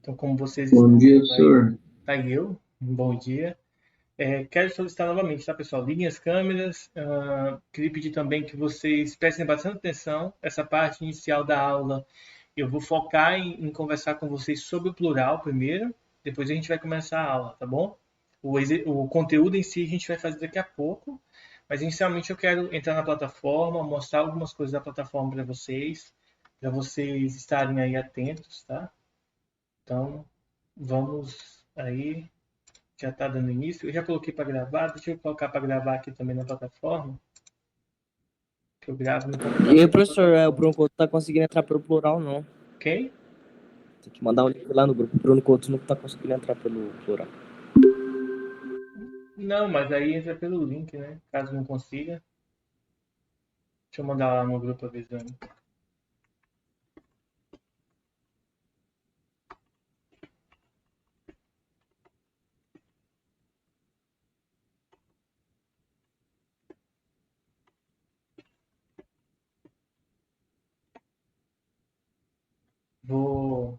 Então, como vocês Bom estão dia, vendo aí, senhor. tá aí eu, um bom dia. Quero solicitar novamente, tá, pessoal? Liguem as câmeras. Queria pedir também que vocês prestem bastante atenção. Essa parte inicial da aula, eu vou focar em conversar com vocês sobre o plural primeiro, depois a gente vai começar a aula, tá bom? O conteúdo em si a gente vai fazer daqui a pouco, mas inicialmente eu quero entrar na plataforma, mostrar algumas coisas da plataforma para vocês estarem aí atentos, tá? Então, vamos aí, já está dando início. Eu já coloquei para gravar, deixa eu colocar para gravar aqui também na plataforma, que eu gravo no E aí, computador da professor, o plataforma. Bruno Couto tá conseguindo entrar pelo plural, não. Ok? Tem que mandar um link lá no grupo. O Bruno Couto não tá conseguindo entrar pelo plural. Não, mas aí entra pelo link, né? Caso não consiga. Deixa eu mandar lá no grupo avisando. Vou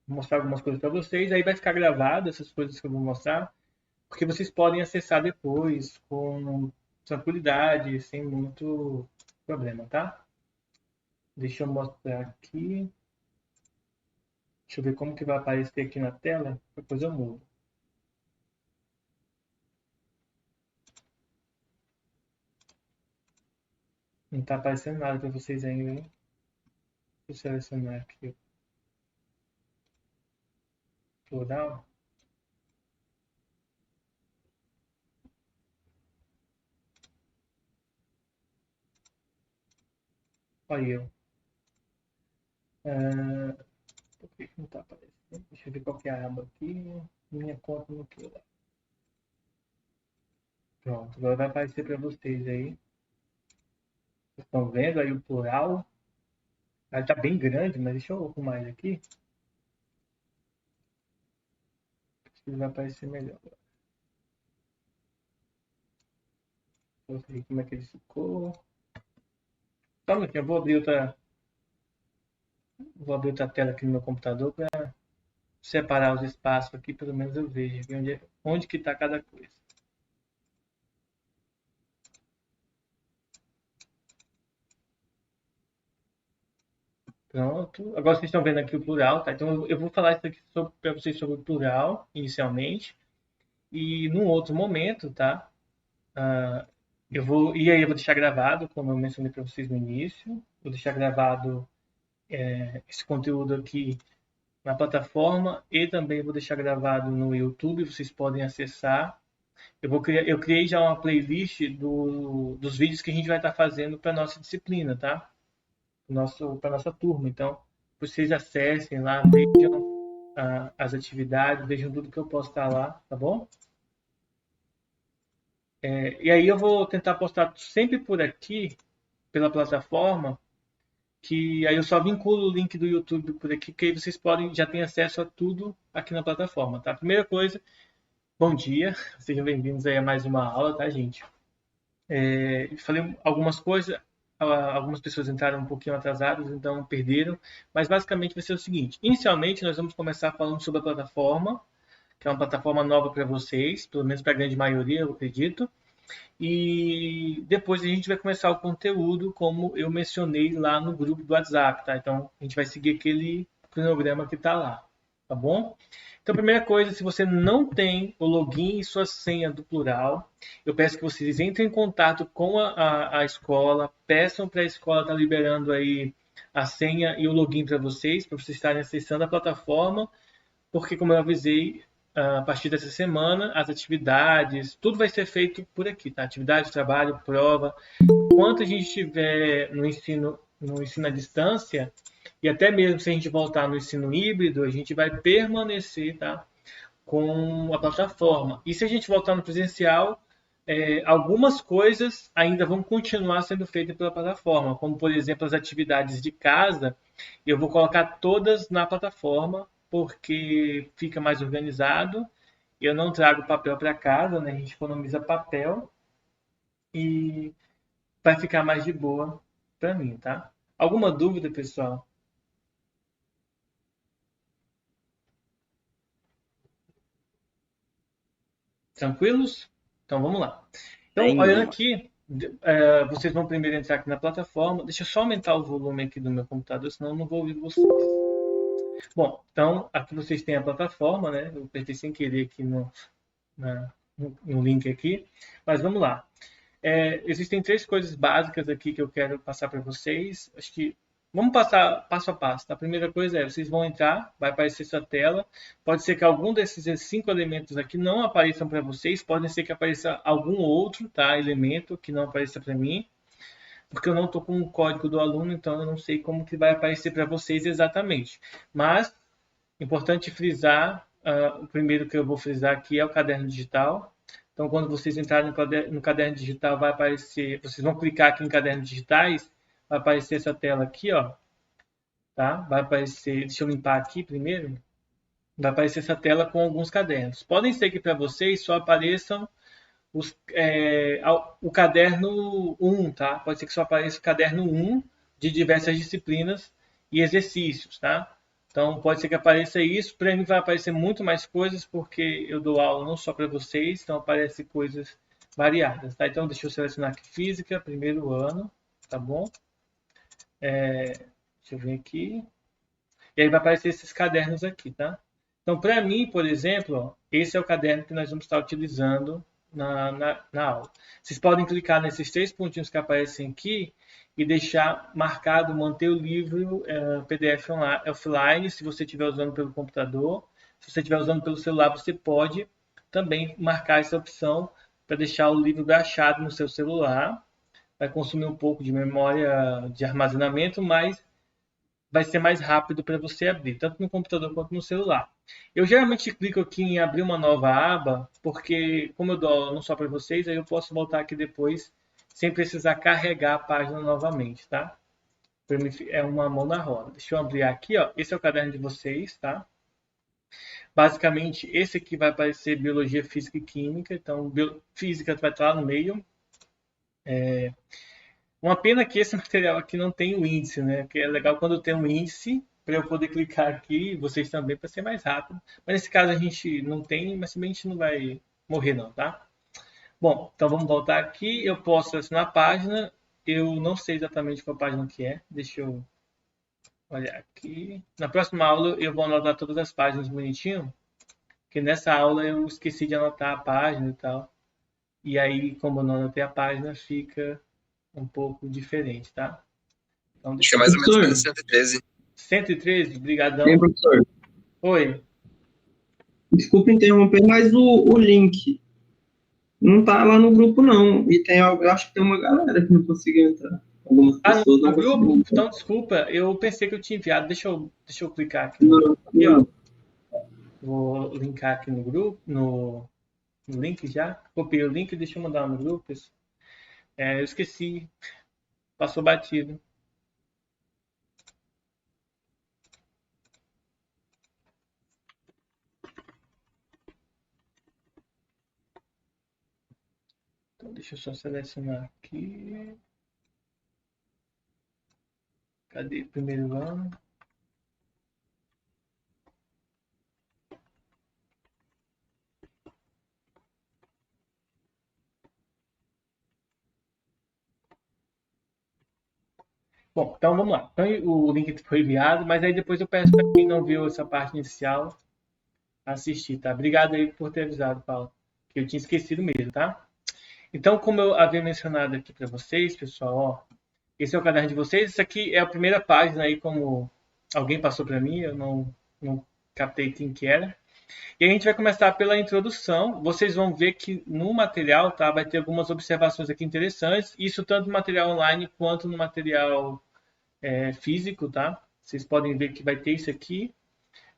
mostrar algumas coisas para vocês, aí vai ficar gravado essas coisas que eu vou mostrar, porque vocês podem acessar depois com tranquilidade, sem muito problema, tá? Deixa eu mostrar aqui. Deixa eu ver como que vai aparecer aqui na tela, depois eu mudo. Não tá aparecendo nada para vocês ainda, hein? Deixa eu selecionar aqui o plural. Olha eu. Por que que não tá aparecendo? Deixa eu ver qual que é a aba aqui. Minha conta no plural. Pronto, agora vai aparecer para vocês aí. Vocês estão vendo aí o plural? Ele tá bem grande, mas deixa eu arrumar ele aqui. Acho que ele vai aparecer melhor. Vou ver como é que ele ficou. Só um minutinho, vou abrir outra tela aqui no meu computador para separar os espaços aqui, pelo menos eu vejo aqui onde que está cada coisa. Pronto. Agora vocês estão vendo aqui o plural, tá? Então eu vou falar isso aqui para vocês sobre o plural, inicialmente. E num outro momento, tá? Ah, eu vou deixar gravado, como eu mencionei para vocês no início. Vou deixar gravado esse conteúdo aqui na plataforma e também vou deixar gravado no YouTube, vocês podem acessar. Eu criei já uma playlist dos vídeos que a gente vai estar fazendo para nossa disciplina, tá? Para nossa turma. Então, vocês acessem lá, vejam as atividades, vejam tudo que eu posto lá, tá bom? E aí eu vou tentar postar sempre por aqui, pela plataforma, que aí eu só vinculo o link do YouTube por aqui, que aí vocês podem já ter acesso a tudo aqui na plataforma, tá? Primeira coisa, bom dia, sejam bem-vindos aí a mais uma aula, tá, gente? Falei algumas coisas, algumas pessoas entraram um pouquinho atrasadas, então perderam, mas basicamente vai ser o seguinte: inicialmente nós vamos começar falando sobre a plataforma, que é uma plataforma nova para vocês, pelo menos para a grande maioria, eu acredito. E depois a gente vai começar o conteúdo, como eu mencionei lá no grupo do WhatsApp, tá? Então a gente vai seguir aquele cronograma que está lá, tá bom? Então, primeira coisa, se você não tem o login e sua senha do plural, eu peço que vocês entrem em contato com a escola, peçam para a escola estar liberando aí a senha e o login para vocês estarem acessando a plataforma, porque, como eu avisei, a partir dessa semana, as atividades, tudo vai ser feito por aqui, tá? Atividade, trabalho, prova. Enquanto a gente estiver no ensino à distância, e até mesmo se a gente voltar no ensino híbrido, a gente vai permanecer, tá? Com a plataforma. E se a gente voltar no presencial, algumas coisas ainda vão continuar sendo feitas pela plataforma, como por exemplo as atividades de casa, eu vou colocar todas na plataforma porque fica mais organizado. Eu não trago papel para casa, né? A gente economiza papel e vai ficar mais de boa para mim, tá? Alguma dúvida, pessoal? Tranquilos? Então vamos lá. Então, olhando aqui, vocês vão primeiro entrar aqui na plataforma. Deixa eu só aumentar o volume aqui do meu computador, senão eu não vou ouvir vocês. Bom, então aqui vocês têm a plataforma, né? Eu apertei sem querer aqui no link aqui, mas vamos lá. Existem 3 coisas básicas aqui que eu quero passar para vocês. Acho que vamos passar passo a passo. Tá? A primeira coisa vocês vão entrar, vai aparecer sua tela. Pode ser que algum desses 5 elementos aqui não apareçam para vocês, pode ser que apareça algum outro, tá? Elemento que não apareça para mim, porque eu não estou com o código do aluno, então eu não sei como que vai aparecer para vocês exatamente. Mas, importante frisar, o primeiro que eu vou frisar aqui é o caderno digital. Então, quando vocês entrarem no caderno digital, vai aparecer, vocês vão clicar aqui em cadernos digitais, vai aparecer essa tela aqui, ó, tá? Vai aparecer, deixa eu limpar aqui primeiro, vai aparecer essa tela com alguns cadernos. Podem ser que para vocês só apareçam o caderno 1, tá? Pode ser que só apareça o caderno 1 de diversas disciplinas e exercícios, tá? Então, pode ser que apareça isso. Para mim vai aparecer muito mais coisas, porque eu dou aula não só para vocês, então aparecem coisas variadas, tá? Então, deixa eu selecionar aqui Física, primeiro ano, tá bom? Deixa eu ver aqui. E aí vai aparecer esses cadernos aqui, tá? Então, para mim, por exemplo, ó, esse é o caderno que nós vamos estar utilizando na aula. Vocês podem clicar nesses 3 pontinhos que aparecem aqui e deixar marcado, manter o livro PDF offline, se você estiver usando pelo computador. Se você estiver usando pelo celular, você pode também marcar essa opção para deixar o livro baixado no seu celular. Vai consumir um pouco de memória de armazenamento, mas vai ser mais rápido para você abrir, tanto no computador quanto no celular. Eu geralmente clico aqui em abrir uma nova aba, porque como eu dou aula não só para vocês, aí eu posso voltar aqui depois sem precisar carregar a página novamente, tá? É uma mão na roda. Deixa eu abrir aqui, ó. Esse é o caderno de vocês, tá? Basicamente, esse aqui vai aparecer Biologia, Física e Química. Então, Física vai estar lá no meio. Uma pena que esse material aqui não tem o índice, né? Que é legal quando tem um índice para eu poder clicar aqui, vocês também, para ser mais rápido. Mas nesse caso a gente não tem, mas também a gente não vai morrer não, tá? Bom, então vamos voltar aqui. Eu posso selecionar a página. Eu não sei exatamente qual página que é. Deixa eu olhar aqui. Na próxima aula eu vou anotar todas as páginas bonitinho. Porque nessa aula eu esqueci de anotar a página e tal. E aí, como eu não anotei a página, fica um pouco diferente, tá? Então, Acho que é mais ou menos 113. 113, brigadão. Bem, professor. Oi. Desculpa interromper, mas o link não tá lá no grupo, não. E eu acho que tem uma galera que não conseguiu entrar. Algumas pessoas não conseguiram grupo? entrar. Então, desculpa, eu pensei que eu tinha enviado. Deixa eu clicar aqui. Não. Ó. Vou linkar aqui no grupo, no link já. Copiei o link, deixa eu mandar no grupo. Eu esqueci. Passou batido. Então, deixa eu só selecionar aqui. Cadê? Primeiro ano. Bom, então vamos lá. Então, o link foi enviado, mas aí depois eu peço para quem não viu essa parte inicial assistir, tá? Obrigado aí por ter avisado, Paulo, que eu tinha esquecido mesmo, tá? Então, como eu havia mencionado aqui para vocês, pessoal, ó, esse é o caderno de vocês. Isso aqui é a primeira página aí, como alguém passou para mim, eu não captei quem que era. E a gente vai começar pela introdução. Vocês vão ver que no material, tá, vai ter algumas observações aqui interessantes. Isso tanto no material online quanto no material físico, tá? Vocês podem ver que vai ter isso aqui,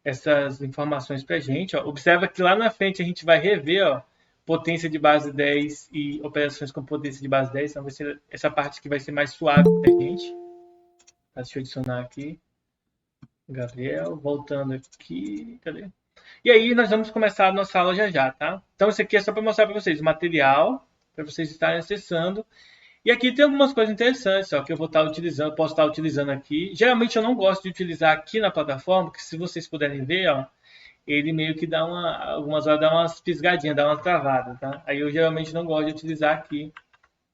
essas informações para a gente. Ó. Observa que lá na frente a gente vai rever, ó, potência de base 10 e operações com potência de base 10. Então vai ser essa parte que vai ser mais suave para a gente. Tá, deixa eu adicionar aqui. Gabriel, voltando aqui. Cadê? E aí nós vamos começar a nossa aula já, tá? Então isso aqui é só para mostrar para vocês o material, para vocês estarem acessando. E aqui tem algumas coisas interessantes, ó, que eu vou estar utilizando, posso estar utilizando aqui. Geralmente eu não gosto de utilizar aqui na plataforma, porque se vocês puderem ver, ó, ele meio que algumas horas dá umas fisgadinhas, dá umas travadas, tá? Aí eu geralmente não gosto de utilizar aqui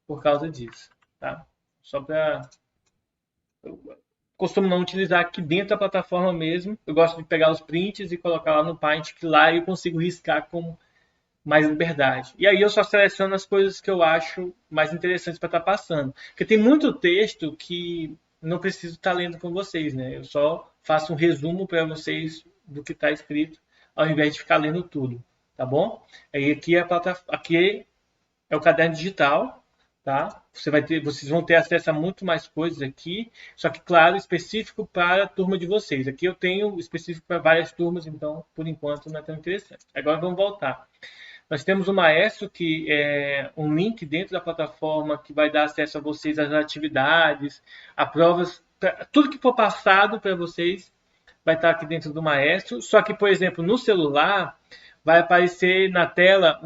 por causa disso, tá? Só para costumo não utilizar aqui dentro da plataforma mesmo. Eu gosto de pegar os prints e colocar lá no Paint, que lá eu consigo riscar com mais liberdade. E aí eu só seleciono as coisas que eu acho mais interessantes para estar passando. Porque tem muito texto que não preciso estar lendo com vocês, né? Eu só faço um resumo para vocês do que está escrito, ao invés de ficar lendo tudo, tá bom? Aí aqui é o caderno digital, tá? Vocês vão ter acesso a muito mais coisas aqui, só que, claro, específico para a turma de vocês. Aqui eu tenho específico para várias turmas, então, por enquanto, não é tão interessante. Agora vamos voltar. Nós temos o Maestro, que é um link dentro da plataforma que vai dar acesso a vocês às atividades, a provas, tudo que for passado para vocês vai estar aqui dentro do Maestro. Só que, por exemplo, no celular, vai aparecer na tela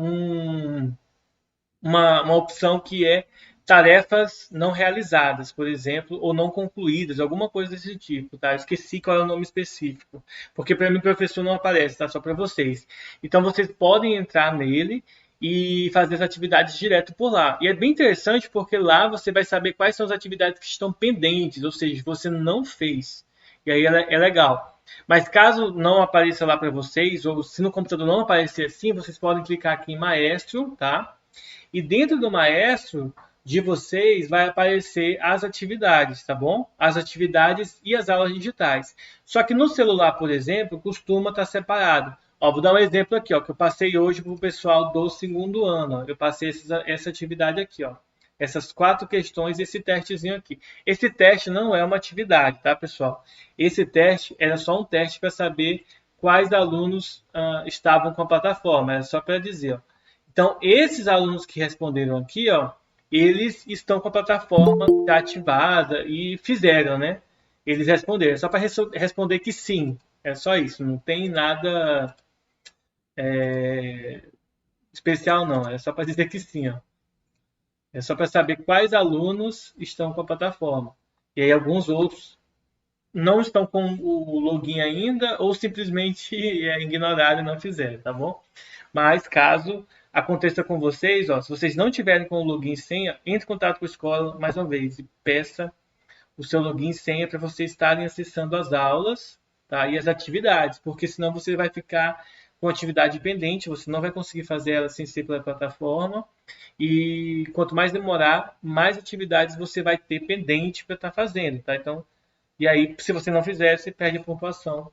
uma opção que é tarefas não realizadas, por exemplo, ou não concluídas, alguma coisa desse tipo, tá? Eu esqueci qual é o nome específico, porque para mim, professor, não aparece, tá? Só para vocês. Então, vocês podem entrar nele e fazer as atividades direto por lá. E é bem interessante porque lá você vai saber quais são as atividades que estão pendentes, ou seja, você não fez. E aí é legal. Mas caso não apareça lá para vocês, ou se no computador não aparecer assim, vocês podem clicar aqui em Maestro, tá? E dentro do Maestro de vocês vai aparecer as atividades, tá bom? As atividades e as aulas digitais. Só que no celular, por exemplo, costuma estar separado. Ó, vou dar um exemplo aqui, ó, que eu passei hoje para o pessoal do segundo ano. Ó. Eu passei essa atividade aqui, ó. Essas 4 questões, esse testezinho aqui. Esse teste não é uma atividade, tá, pessoal? Esse teste era só um teste para saber quais alunos estavam com a plataforma. Era só para dizer, ó. Então, esses alunos que responderam aqui, ó, eles estão com a plataforma já ativada e fizeram, né? Eles responderam. É só para responder que sim. É só isso. Não tem nada especial, não. É só para dizer que sim, ó. É só para saber quais alunos estão com a plataforma. E aí alguns outros não estão com o login ainda ou simplesmente ignoraram e não fizeram, tá bom? Mas caso aconteça com vocês, ó, se vocês não tiverem com o login e senha, entre em contato com a escola mais uma vez e peça o seu login e senha para vocês estarem acessando as aulas, tá? E as atividades, porque senão você vai ficar com atividade pendente, você não vai conseguir fazer ela sem ser pela plataforma. E quanto mais demorar, mais atividades você vai ter pendente para estar fazendo, tá? Então, e aí, se você não fizer, você perde a pontuação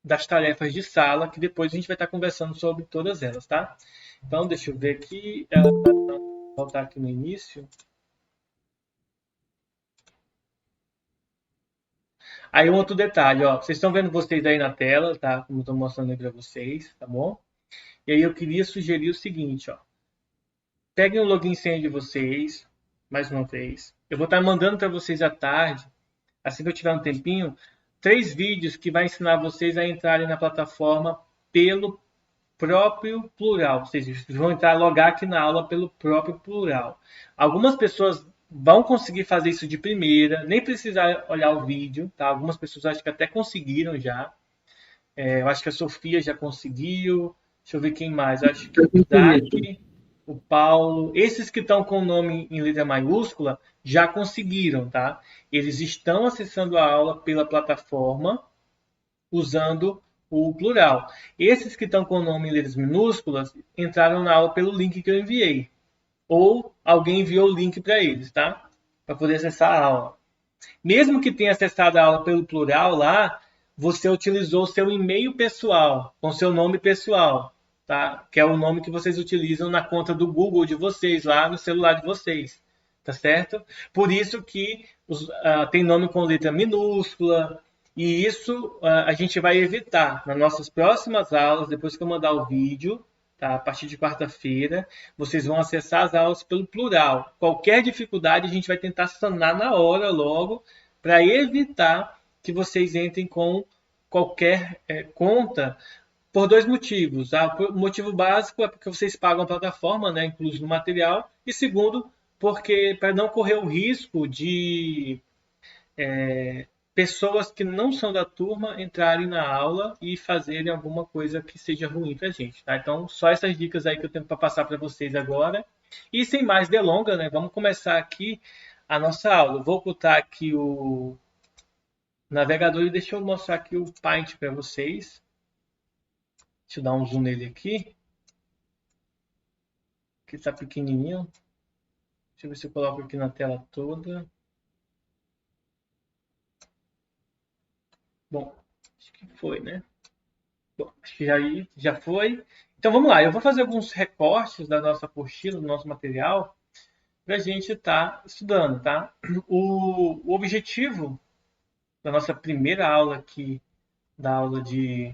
das tarefas de sala, que depois a gente vai estar conversando sobre todas elas, tá? Então, deixa eu ver aqui. Ela vai voltar aqui no início. Aí, um outro detalhe, ó. Vocês estão vendo vocês aí na tela, tá? Como eu estou mostrando aí para vocês, tá bom? E aí, eu queria sugerir o seguinte, ó. Peguem o login e senha de vocês, mais uma vez. Eu vou estar mandando para vocês à tarde, assim que eu tiver um tempinho, 3 vídeos que vai ensinar vocês a entrarem na plataforma pelo próprio plural. Ou seja, vocês vão entrar, logar aqui na aula pelo próprio plural. Algumas pessoas vão conseguir fazer isso de primeira, nem precisar olhar o vídeo, tá? Algumas pessoas acho que até conseguiram já. Eu acho que a Sofia já conseguiu. Deixa eu ver quem mais. Acho que o Isaac, o Paulo, esses que estão com o nome em letra maiúscula já conseguiram, tá? Eles estão acessando a aula pela plataforma usando o plural. Esses que estão com o nome em letras minúsculas entraram na aula pelo link que eu enviei. Ou alguém enviou o link para eles, tá? Para poder acessar a aula. Mesmo que tenha acessado a aula pelo plural lá, você utilizou o seu e-mail pessoal, com seu nome pessoal, tá? Que é o nome que vocês utilizam na conta do Google de vocês, lá no celular de vocês, tá certo? Por isso que tem nome com letra minúscula, e isso a gente vai evitar nas nossas próximas aulas, depois que eu mandar o vídeo, tá? A partir de quarta-feira, vocês vão acessar as aulas pelo plural. Qualquer dificuldade a gente vai tentar sanar na hora logo, para evitar que vocês entrem com qualquer conta por 2 motivos. Tá? O motivo básico é porque vocês pagam a plataforma, né, incluso no material, e segundo, porque para não correr o risco de pessoas que não são da turma entrarem na aula e fazerem alguma coisa que seja ruim para a gente, tá? Então, só essas dicas aí que eu tenho para passar para vocês agora. E sem mais delongas, né? Vamos começar aqui a nossa aula. Eu vou ocultar aqui o navegador e deixa eu mostrar aqui o Paint para vocês. Deixa eu dar um zoom nele aqui. Que está pequenininho. Deixa eu ver se eu coloco aqui na tela toda. Bom, acho que foi, né? Bom, acho que já foi. Então vamos lá, eu vou fazer alguns recortes da nossa apostila, do nosso material, para a gente estar estudando, tá? O objetivo da nossa primeira aula aqui, da aula de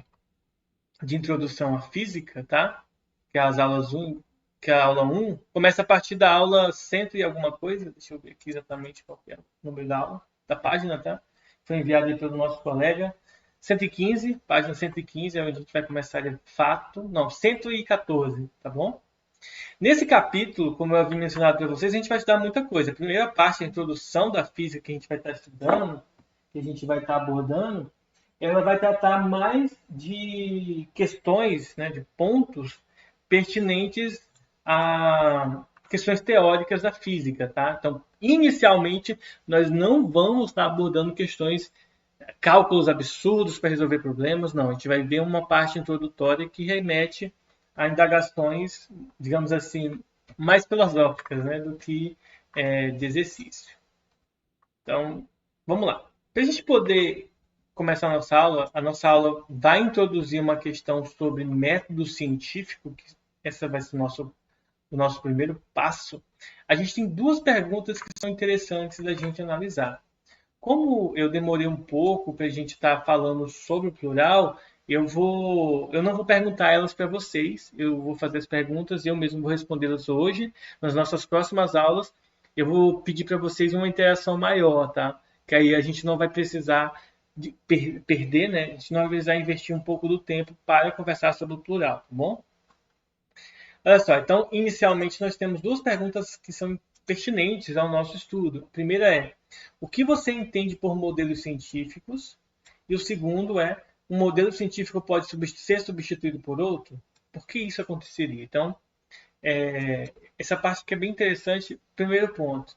introdução à física, tá? Que é as aulas 1, que é a aula 1, começa a partir da aula 100 e alguma coisa, deixa eu ver aqui exatamente qual é o número da aula, da página, tá? Foi enviado aí pelo nosso colega. 115, página 115, é onde a gente vai começar de fato. Não, 114, tá bom? Nesse capítulo, como eu havia mencionado para vocês, a gente vai estudar muita coisa. A primeira parte, a introdução da física que a gente vai estar estudando, que a gente vai estar abordando, ela vai tratar mais de questões, né, de pontos pertinentes a questões teóricas da física, tá? Então, inicialmente, nós não vamos estar abordando questões, cálculos absurdos para resolver problemas, não. A gente vai ver uma parte introdutória que remete a indagações, digamos assim, mais filosóficas, né, do que de exercício. Então, vamos lá. Para a gente poder começar a nossa aula vai introduzir uma questão sobre método científico, que essa vai ser o nosso primeiro passo. A gente tem duas perguntas que são interessantes da gente analisar. Como eu demorei um pouco para a gente estar falando sobre o plural, eu não vou perguntar elas para vocês, eu vou fazer as perguntas e eu mesmo vou respondê-las hoje. Nas nossas próximas aulas, eu vou pedir para vocês uma interação maior, tá? Que aí a gente não vai precisar perder, né? A gente não vai precisar investir um pouco do tempo para conversar sobre o plural, tá bom? Olha só, então, inicialmente nós temos duas perguntas que são pertinentes ao nosso estudo. A primeira é, o que você entende por modelos científicos? E o segundo é, um modelo científico pode ser substituído por outro? Por que isso aconteceria? Então, essa parte que é bem interessante. Primeiro ponto,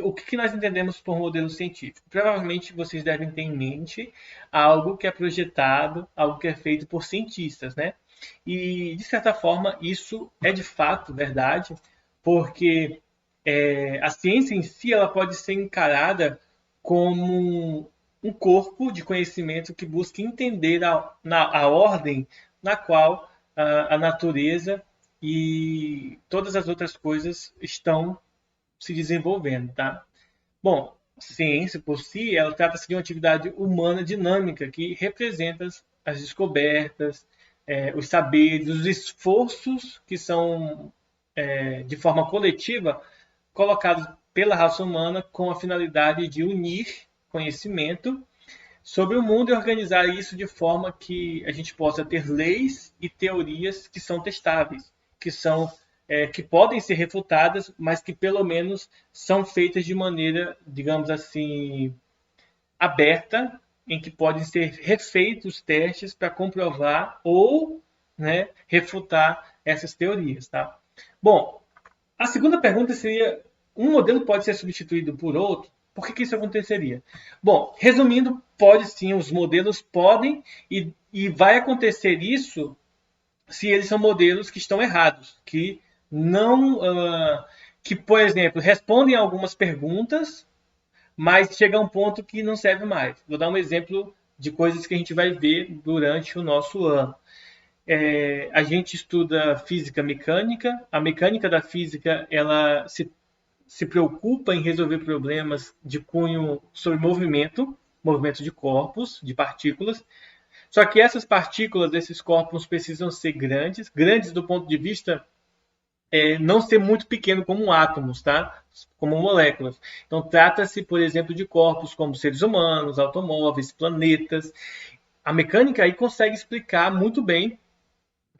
o que nós entendemos por modelo científico? Provavelmente vocês devem ter em mente algo que é projetado, algo que é feito por cientistas, né? E, de certa forma, isso é de fato verdade, porque a ciência em si ela pode ser encarada como um corpo de conhecimento que busca entender a ordem na qual a natureza e todas as outras coisas estão se desenvolvendo, tá? Bom, ciência por si, ela trata-se de uma atividade humana dinâmica que representa as descobertas, os saberes, os esforços que são, de forma coletiva, colocados pela raça humana com a finalidade de unir conhecimento sobre o mundo e organizar isso de forma que a gente possa ter leis e teorias que são testáveis, que podem ser refutadas, mas que pelo menos são feitas de maneira, digamos assim, aberta, em que podem ser refeitos testes para comprovar ou, né, refutar essas teorias, tá? Bom, a segunda pergunta seria, um modelo pode ser substituído por outro? Por que isso aconteceria? Bom, resumindo, pode sim, os modelos podem e vai acontecer isso se eles são modelos que estão errados, que não, que, por exemplo, respondem a algumas perguntas, mas chega a um ponto que não serve mais. Vou dar um exemplo de coisas que a gente vai ver durante o nosso ano. A gente estuda física mecânica. A mecânica da física ela se preocupa em resolver problemas de cunho sobre movimento de corpos, de partículas. Só que essas partículas, esses corpos precisam ser grandes do ponto de vista não ser muito pequeno como átomos, tá? Como moléculas. Então, trata-se, por exemplo, de corpos como seres humanos, automóveis, planetas. A mecânica aí consegue explicar muito bem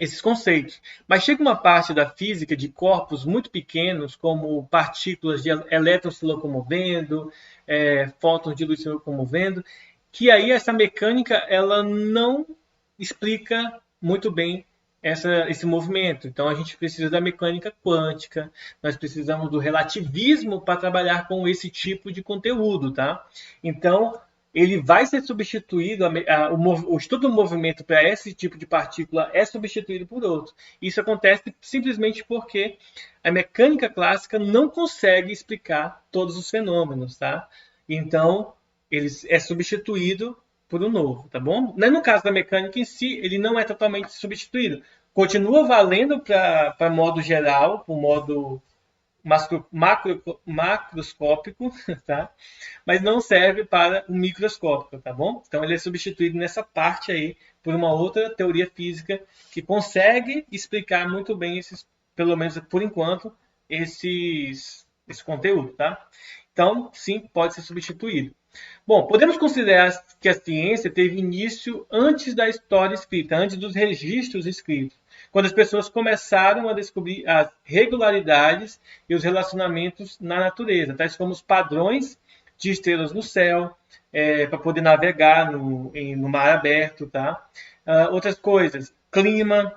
esses conceitos. Mas chega uma parte da física de corpos muito pequenos, como partículas de elétrons se locomovendo, fótons de luz se locomovendo, que aí essa mecânica ela não explica muito bem esse movimento. Então a gente precisa da mecânica quântica, nós precisamos do relativismo para trabalhar com esse tipo de conteúdo, tá? Então ele vai ser substituído, o estudo do movimento para esse tipo de partícula é substituído por outro. Isso acontece simplesmente porque a mecânica clássica não consegue explicar todos os fenômenos, tá? Então ele é substituído por um novo, tá bom? No caso da mecânica em si, ele não é totalmente substituído. Continua valendo para modo geral, para o modo macroscópico, tá? Mas não serve para o microscópico, tá bom? Então ele é substituído nessa parte aí por uma outra teoria física que consegue explicar muito bem pelo menos por enquanto, esse conteúdo, tá? Então, sim, pode ser substituído. Bom, podemos considerar que a ciência teve início antes da história escrita, antes dos registros escritos, quando as pessoas começaram a descobrir as regularidades e os relacionamentos na natureza, tais como os padrões de estrelas no céu, para poder navegar no mar aberto, tá? Outras coisas, clima,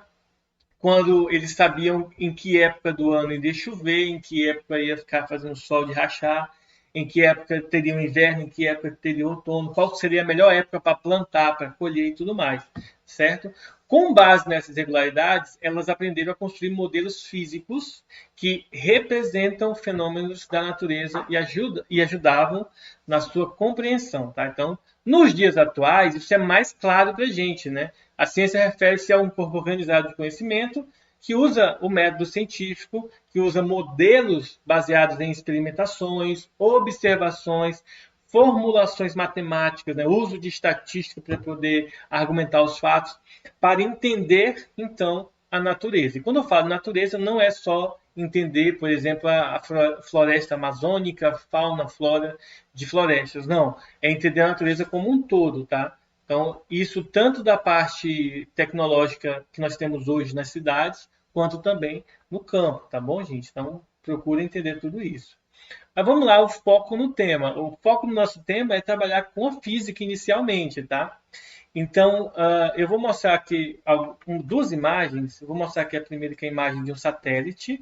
quando eles sabiam em que época do ano iria chover, em que época ia ficar fazendo sol de rachar, em que época teria o inverno, em que época teria o outono, qual seria a melhor época para plantar, para colher e tudo mais, certo? Com base nessas regularidades, elas aprenderam a construir modelos físicos que representam fenômenos da natureza e ajudavam na sua compreensão, tá? Então, nos dias atuais, isso é mais claro para a gente, né? A ciência refere-se a um corpo organizado de conhecimento que usa o método científico, que usa modelos baseados em experimentações, observações, formulações matemáticas, né? Uso de estatística para poder argumentar os fatos, para entender, então, a natureza. E quando eu falo natureza, não é só entender, por exemplo, a floresta amazônica, fauna, flora de florestas. Não, é entender a natureza como um todo, tá? Então, isso tanto da parte tecnológica que nós temos hoje nas cidades, quanto também no campo, tá bom, gente? Então, procura entender tudo isso. Mas vamos lá, o foco no tema. O foco no nosso tema é trabalhar com a física inicialmente, tá? Então, eu vou mostrar aqui duas imagens. Eu vou mostrar aqui a primeira, que é a imagem de um satélite.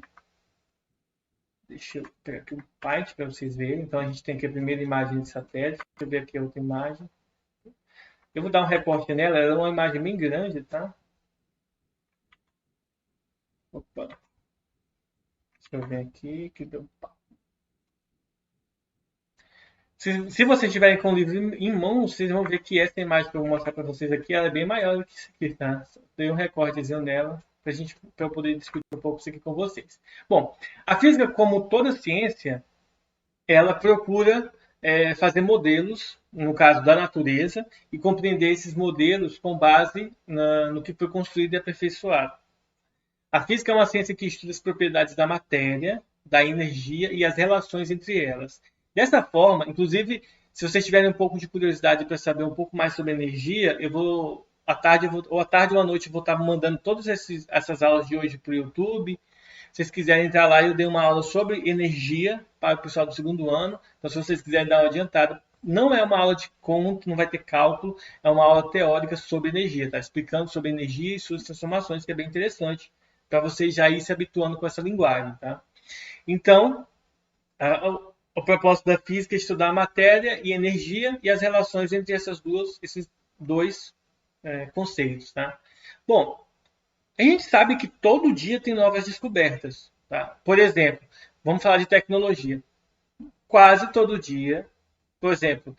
Deixa eu pegar aqui o Python para vocês verem. Então, a gente tem aqui a primeira imagem de satélite. Deixa eu ver aqui a outra imagem. Eu vou dar um recorte nela. Ela é uma imagem bem grande, tá? Opa. Deixa eu ver aqui. Que deu... Se vocês tiverem com o livro em mãos, vocês vão ver que essa imagem que eu vou mostrar para vocês aqui, ela é bem maior do que isso aqui, tá? Dei um recortezinho nela para eu poder discutir um pouco isso aqui com vocês. Bom, a física, como toda ciência, ela procura fazer modelos, no caso da natureza, e compreender esses modelos com base no que foi construído e aperfeiçoado. A física é uma ciência que estuda as propriedades da matéria, da energia e as relações entre elas. Dessa forma, inclusive, se vocês tiverem um pouco de curiosidade para saber um pouco mais sobre energia, à tarde ou à noite, eu vou estar mandando todas essas aulas de hoje para o YouTube. Se vocês quiserem entrar lá, eu dei uma aula sobre energia para o pessoal do segundo ano. Então, se vocês quiserem dar uma adiantada, não é uma aula de conta, não vai ter cálculo, é uma aula teórica sobre energia, tá? Explicando sobre energia e suas transformações, que é bem interessante, para vocês já ir se habituando com essa linguagem, tá? Então, o propósito da física é estudar a matéria e energia e as relações entre esses dois conceitos, tá? Bom, a gente sabe que todo dia tem novas descobertas, tá? Por exemplo, vamos falar de tecnologia. Quase todo dia, por exemplo,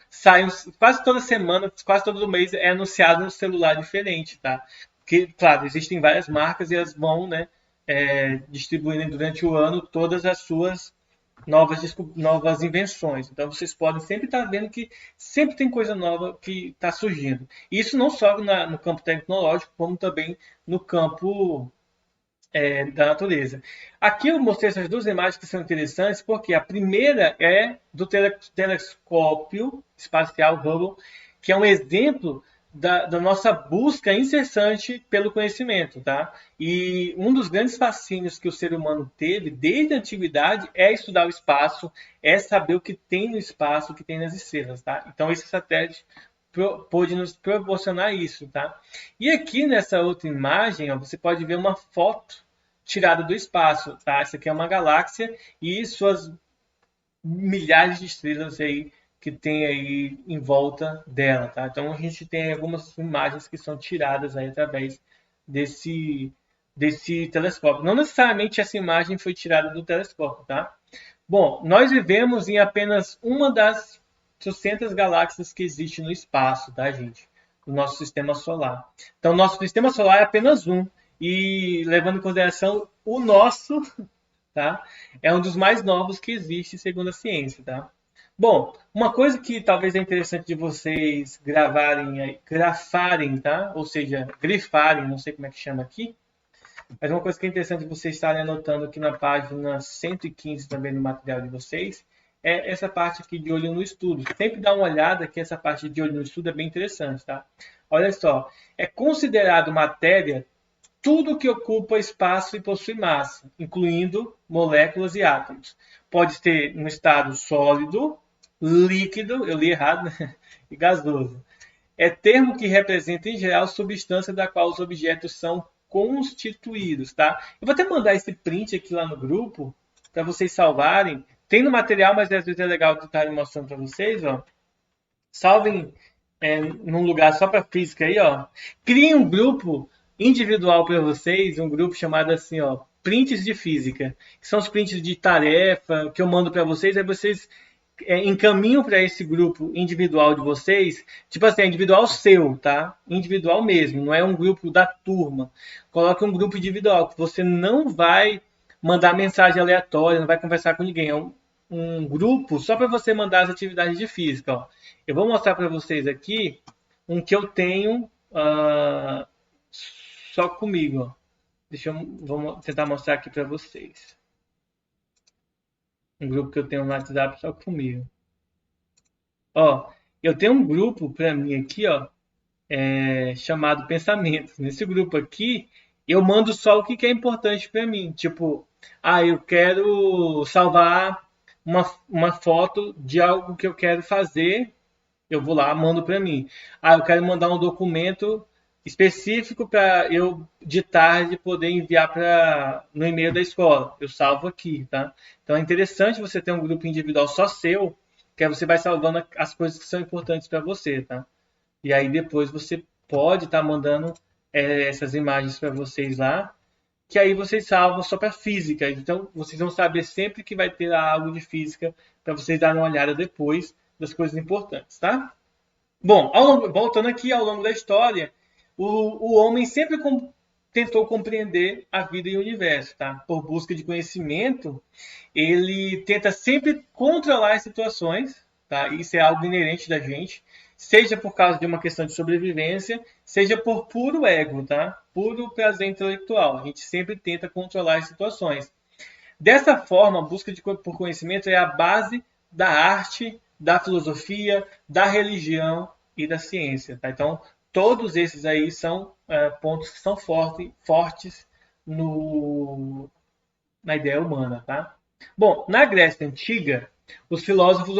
quase toda semana, quase todo mês é anunciado um celular diferente, tá? Que, claro, existem várias marcas e elas vão, né, distribuindo durante o ano todas as suas novas invenções. Então, vocês podem sempre estar vendo que sempre tem coisa nova que está surgindo. Isso não só no campo tecnológico, como também no campo da natureza. Aqui eu mostrei essas duas imagens que são interessantes, porque a primeira é do telescópio espacial Hubble, que é um exemplo da nossa busca incessante pelo conhecimento, tá? E um dos grandes fascínios que o ser humano teve desde a antiguidade é estudar o espaço, é saber o que tem no espaço, o que tem nas estrelas, tá? Então esse satélite pôde nos proporcionar isso, tá? E aqui nessa outra imagem, ó, você pode ver uma foto tirada do espaço, tá? Essa aqui é uma galáxia e suas milhares de estrelas aí que tem aí em volta dela, tá? Então a gente tem algumas imagens que são tiradas aí através desse telescópio. Não necessariamente essa imagem foi tirada do telescópio, tá? Bom, nós vivemos em apenas uma das 800 galáxias que existe no espaço, tá, gente? No nosso sistema solar. Então, nosso sistema solar é apenas um. E levando em consideração o nosso, tá? É um dos mais novos que existe, segundo a ciência, tá? Bom, uma coisa que talvez é interessante de vocês grafarem, tá? Ou seja, grifarem, não sei como é que chama aqui, mas uma coisa que é interessante de vocês estarem anotando aqui na página 115 também no material de vocês, é essa parte aqui de olho no estudo. Sempre dá uma olhada que essa parte de olho no estudo é bem interessante, tá? Olha só, é considerado matéria tudo que ocupa espaço e possui massa, incluindo moléculas e átomos. Pode ser no estado sólido, líquido, eu li errado, né? E gasoso. É termo que representa, em geral, substância da qual os objetos são constituídos, tá? Eu vou até mandar esse print aqui lá no grupo, para vocês salvarem. Tem no material, mas às vezes é legal de estar mostrando para vocês, ó. Salvem num lugar só para física aí, ó. Criem um grupo individual para vocês, um grupo chamado assim, ó, prints de física, que são os prints de tarefa que eu mando para vocês, aí vocês encaminham para esse grupo individual de vocês, tipo assim, é individual seu, tá? Individual mesmo, não é um grupo da turma. Coloca um grupo individual, que você não vai mandar mensagem aleatória, não vai conversar com ninguém, é um grupo só para você mandar as atividades de física, ó. Eu vou mostrar para vocês aqui um que eu tenho só comigo, ó. Vou tentar mostrar aqui para vocês. Um grupo que eu tenho no WhatsApp só comigo. Ó, eu tenho um grupo para mim aqui, ó, chamado Pensamentos. Nesse grupo aqui, eu mando só o que é importante para mim. Tipo, eu quero salvar uma foto de algo que eu quero fazer. Eu vou lá, mando para mim. Eu quero mandar um documento específico para eu de tarde poder enviar no e-mail da escola. Eu salvo aqui, tá? Então é interessante você ter um grupo individual só seu, que aí você vai salvando as coisas que são importantes para você, tá? E aí depois você pode estar mandando essas imagens para vocês lá, que aí vocês salvam só para física. Então vocês vão saber sempre que vai ter algo de física para vocês darem uma olhada depois das coisas importantes, tá? Bom, voltando aqui ao longo da história, o homem sempre tentou compreender a vida e o universo, tá? Por busca de conhecimento, ele tenta sempre controlar as situações, tá? Isso é algo inerente da gente, seja por causa de uma questão de sobrevivência, seja por puro ego, tá? Puro prazer intelectual. A gente sempre tenta controlar as situações. Dessa forma, a busca por conhecimento é a base da arte, da filosofia, da religião e da ciência, tá? Então, todos esses aí são pontos que são fortes na ideia humana, tá? Bom, na Grécia Antiga, os filósofos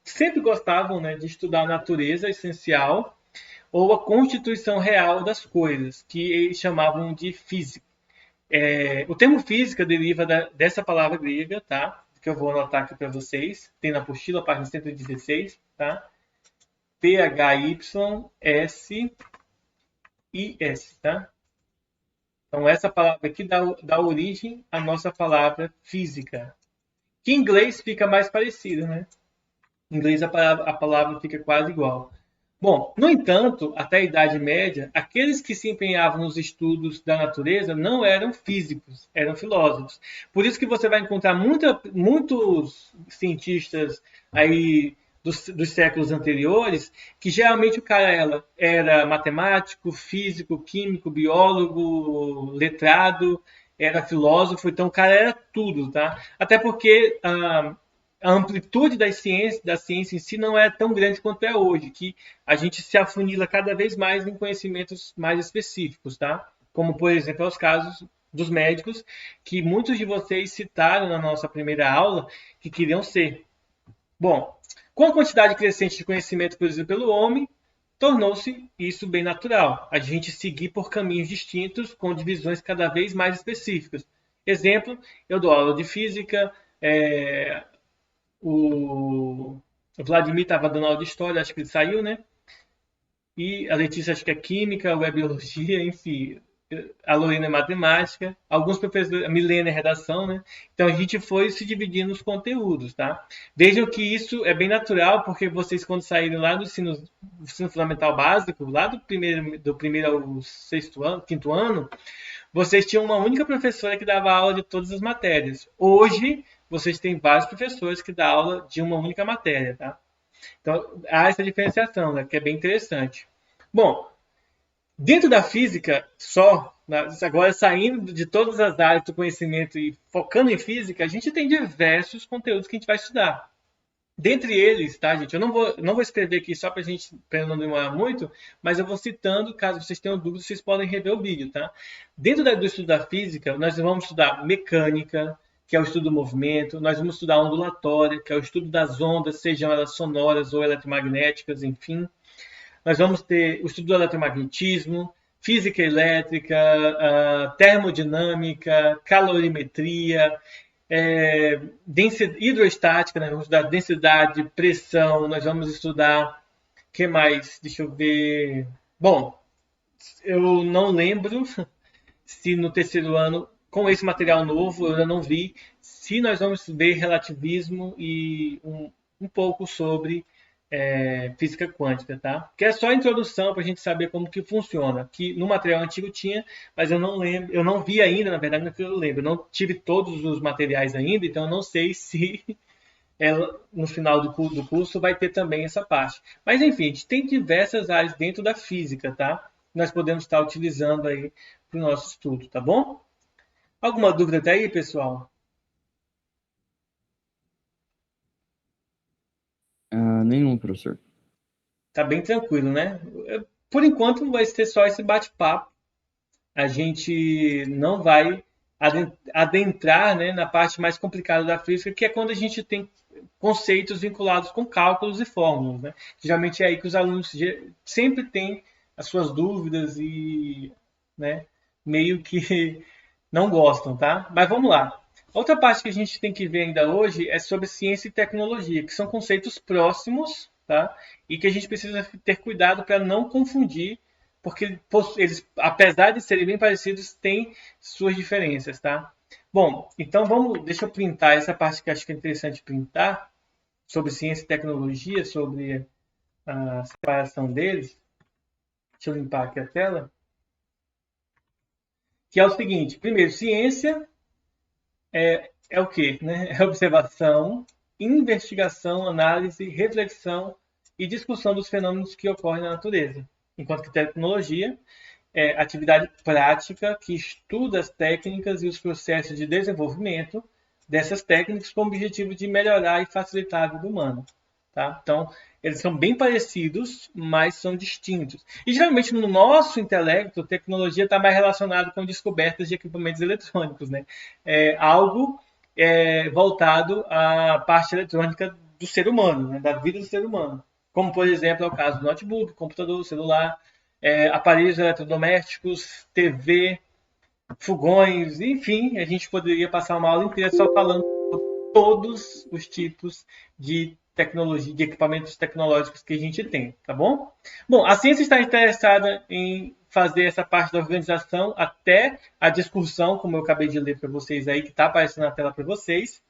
sempre gostavam, né, de estudar a natureza essencial ou a constituição real das coisas, que eles chamavam de física. O termo física deriva dessa palavra grega, tá? Que eu vou anotar aqui para vocês. Tem na apostila, página 116, tá? P-H-Y-S-I-S, tá? Então, essa palavra aqui dá origem à nossa palavra física. Que em inglês fica mais parecido, né? Em inglês a palavra fica quase igual. Bom, no entanto, até a Idade Média, aqueles que se empenhavam nos estudos da natureza não eram físicos, eram filósofos. Por isso que você vai encontrar muitos cientistas aí dos séculos anteriores, que geralmente o cara era matemático, físico, químico, biólogo, letrado, era filósofo, então o cara era tudo, tá? Até porque a amplitude da ciência em si não é tão grande quanto é hoje, que a gente se afunila cada vez mais em conhecimentos mais específicos, tá? Como, por exemplo, os casos dos médicos, que muitos de vocês citaram na nossa primeira aula, que queriam ser. Bom, com a quantidade crescente de conhecimento produzido pelo homem, tornou-se isso bem natural, a gente seguir por caminhos distintos, com divisões cada vez mais específicas. Exemplo, eu dou aula de física, o Vladimir estava dando aula de história, acho que ele saiu, né? E a Letícia acho que é química, eu é biologia, enfim. A Lorena é matemática, alguns professores, a Milena é redação, né? Então a gente foi se dividindo os conteúdos, tá? Vejam que isso é bem natural, porque vocês quando saírem lá do ensino fundamental básico, lá do primeiro ao sexto ano, quinto ano, vocês tinham uma única professora que dava aula de todas as matérias. Hoje, vocês têm vários professores que dão aula de uma única matéria, tá? Então, há essa diferenciação, né, que é bem interessante. Bom, dentro da física, agora saindo de todas as áreas do conhecimento e focando em física, a gente tem diversos conteúdos que a gente vai estudar. Dentre eles, tá, gente? Eu não vou escrever aqui só para não demorar muito, mas eu vou citando, caso vocês tenham dúvidas, vocês podem rever o vídeo, tá? Dentro do estudo da física, nós vamos estudar mecânica, que é o estudo do movimento, nós vamos estudar ondulatória, que é o estudo das ondas, sejam elas sonoras ou eletromagnéticas, enfim. Nós vamos ter o estudo do eletromagnetismo, física elétrica, termodinâmica, calorimetria, hidroestática, nós vamos estudar densidade, pressão, nós vamos estudar, o que mais? Deixa eu ver. Bom, eu não lembro se no terceiro ano, com esse material novo, eu ainda não vi, se nós vamos ver relativismo e um pouco sobre física quântica, tá? Que é só a introdução para a gente saber como que funciona. Que no material antigo tinha, mas eu não lembro, eu não vi ainda, na verdade, não é que eu lembro. Eu não tive todos os materiais ainda, então eu não sei se no final do curso vai ter também essa parte. Mas enfim, a gente tem diversas áreas dentro da física, tá? Nós podemos estar utilizando aí para o nosso estudo, tá bom? Alguma dúvida até aí, pessoal? Nenhum, professor. Tá bem tranquilo, né? Por enquanto vai ser só esse bate-papo. A gente não vai adentrar, né, na parte mais complicada da física, que é quando a gente tem conceitos vinculados com cálculos e fórmulas, né? Geralmente é aí que os alunos sempre têm as suas dúvidas e, né, meio que não gostam, tá? Mas vamos lá. Outra parte que a gente tem que ver ainda hoje é sobre ciência e tecnologia, que são conceitos próximos, tá? E que a gente precisa ter cuidado para não confundir, porque eles, apesar de serem bem parecidos, têm suas diferenças, tá? Bom, então deixa eu printar essa parte que acho que é interessante printar, sobre ciência e tecnologia, sobre a separação deles. Deixa eu limpar aqui a tela. Que é o seguinte, primeiro, ciência é o quê? Né? É observação, investigação, análise, reflexão e discussão dos fenômenos que ocorrem na natureza. Enquanto que tecnologia é atividade prática que estuda as técnicas e os processos de desenvolvimento dessas técnicas com o objetivo de melhorar e facilitar a vida humana. Tá? Então, eles são bem parecidos, mas são distintos. E, geralmente, no nosso intelecto, tecnologia está mais relacionada com descobertas de equipamentos eletrônicos. Né? Algo voltado à parte eletrônica do ser humano, né? Da vida do ser humano. Como, por exemplo, é o caso do notebook, computador, celular, aparelhos eletrodomésticos, TV, fogões, enfim, a gente poderia passar uma aula inteira só falando sobre todos os tipos de tecnologia, de equipamentos tecnológicos que a gente tem, tá bom? Bom, a ciência está interessada em fazer essa parte da organização até a discussão, como eu acabei de ler para vocês aí, que está aparecendo na tela para vocês.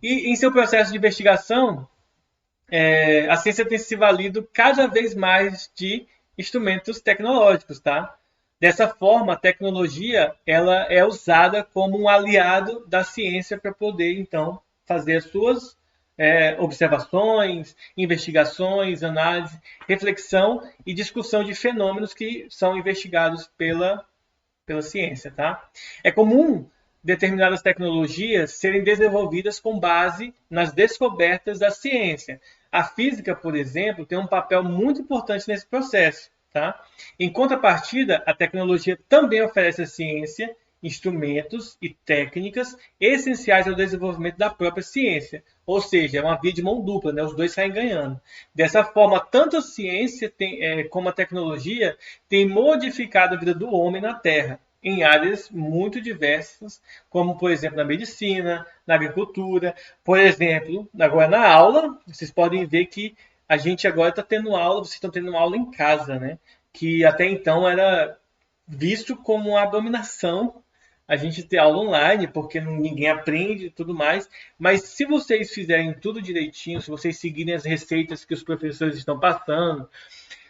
E em seu processo de investigação, a ciência tem se valido cada vez mais de instrumentos tecnológicos, tá? Dessa forma, a tecnologia ela é usada como um aliado da ciência para poder, então, fazer as suas observações, investigações, análise, reflexão e discussão de fenômenos que são investigados pela ciência, tá? É comum determinadas tecnologias serem desenvolvidas com base nas descobertas da ciência. A física, por exemplo, tem um papel muito importante nesse processo. Tá? Em contrapartida, a tecnologia também oferece à ciência instrumentos e técnicas essenciais ao desenvolvimento da própria ciência. Ou seja, é uma via de mão dupla, né? Os dois saem ganhando. Dessa forma, tanto a ciência como a tecnologia têm modificado a vida do homem na Terra, em áreas muito diversas, como, por exemplo, na medicina, na agricultura. Por exemplo, agora na aula, vocês podem ver que a gente agora está tendo aula, vocês estão tendo aula em casa, né? Que até então era visto como uma abominação a gente ter aula online, porque ninguém aprende e tudo mais. Mas se vocês fizerem tudo direitinho, se vocês seguirem as receitas que os professores estão passando,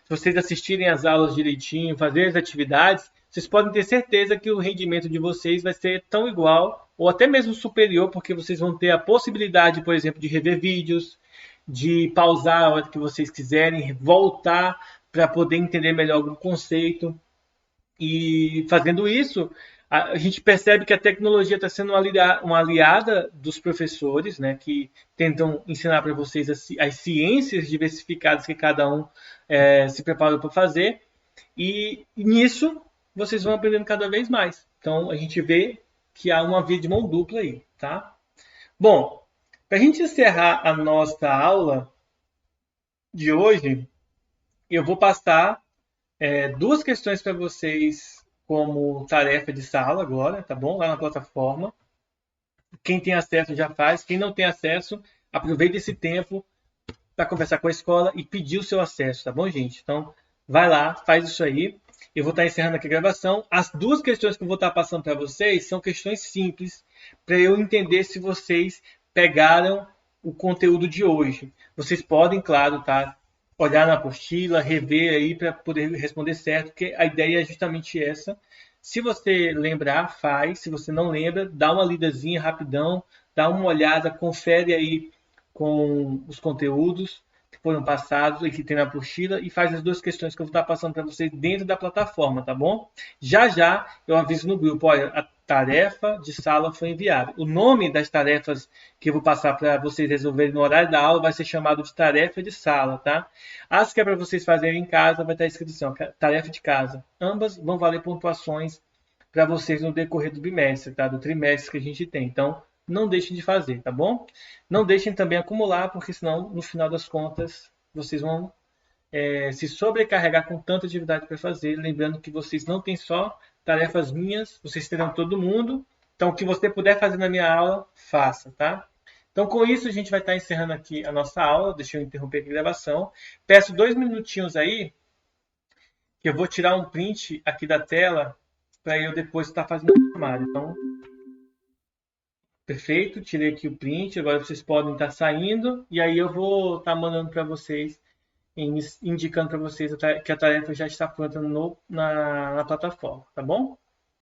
se vocês assistirem às aulas direitinho, fazerem as atividades, vocês podem ter certeza que o rendimento de vocês vai ser tão igual, ou até mesmo superior, porque vocês vão ter a possibilidade, por exemplo, de rever vídeos, de pausar a hora que vocês quiserem, voltar para poder entender melhor o conceito. E fazendo isso, a gente percebe que a tecnologia está sendo uma aliada dos professores, né, que tentam ensinar para vocês as ciências diversificadas que cada um se preparou para fazer. E nisso, vocês vão aprendendo cada vez mais. Então, a gente vê que há uma via de mão dupla aí, tá? Bom, para a gente encerrar a nossa aula de hoje, eu vou passar duas questões para vocês como tarefa de sala agora, tá bom? Lá na plataforma. Quem tem acesso já faz. Quem não tem acesso, aproveita esse tempo para conversar com a escola e pedir o seu acesso, tá bom, gente? Então, vai lá, faz isso aí. Eu vou estar encerrando aqui a gravação. As duas questões que eu vou estar passando para vocês são questões simples, para eu entender se vocês pegaram o conteúdo de hoje. Vocês podem, claro, tá? Olhar na apostila, rever aí para poder responder certo, porque a ideia é justamente essa. Se você lembrar, faz. Se você não lembra, dá uma lidazinha rapidão, dá uma olhada, confere aí com os conteúdos que foram passados e que tem na apostila e faz as duas questões que eu vou estar passando para vocês dentro da plataforma, tá bom? Já já eu aviso no grupo, olha, a tarefa de sala foi enviada. O nome das tarefas que eu vou passar para vocês resolverem no horário da aula vai ser chamado de tarefa de sala, tá? As que é para vocês fazerem em casa vai estar escrito assim, ó, tarefa de casa. Ambas vão valer pontuações para vocês no decorrer do bimestre, tá? Do trimestre que a gente tem. Então, não deixem de fazer, tá bom? Não deixem também acumular, porque senão, no final das contas, vocês vão se sobrecarregar com tanta atividade para fazer. Lembrando que vocês não têm só tarefas minhas, vocês terão todo mundo. Então, o que você puder fazer na minha aula, faça, tá? Então, com isso, a gente vai estar encerrando aqui a nossa aula. Deixa eu interromper aqui a gravação. Peço 2 minutinhos aí, que eu vou tirar um print aqui da tela para eu depois estar fazendo o chamado. Então, perfeito, tirei aqui o print, agora vocês podem estar saindo, e aí eu vou estar mandando para vocês, indicando para vocês que a tarefa já está pronta na plataforma, tá bom?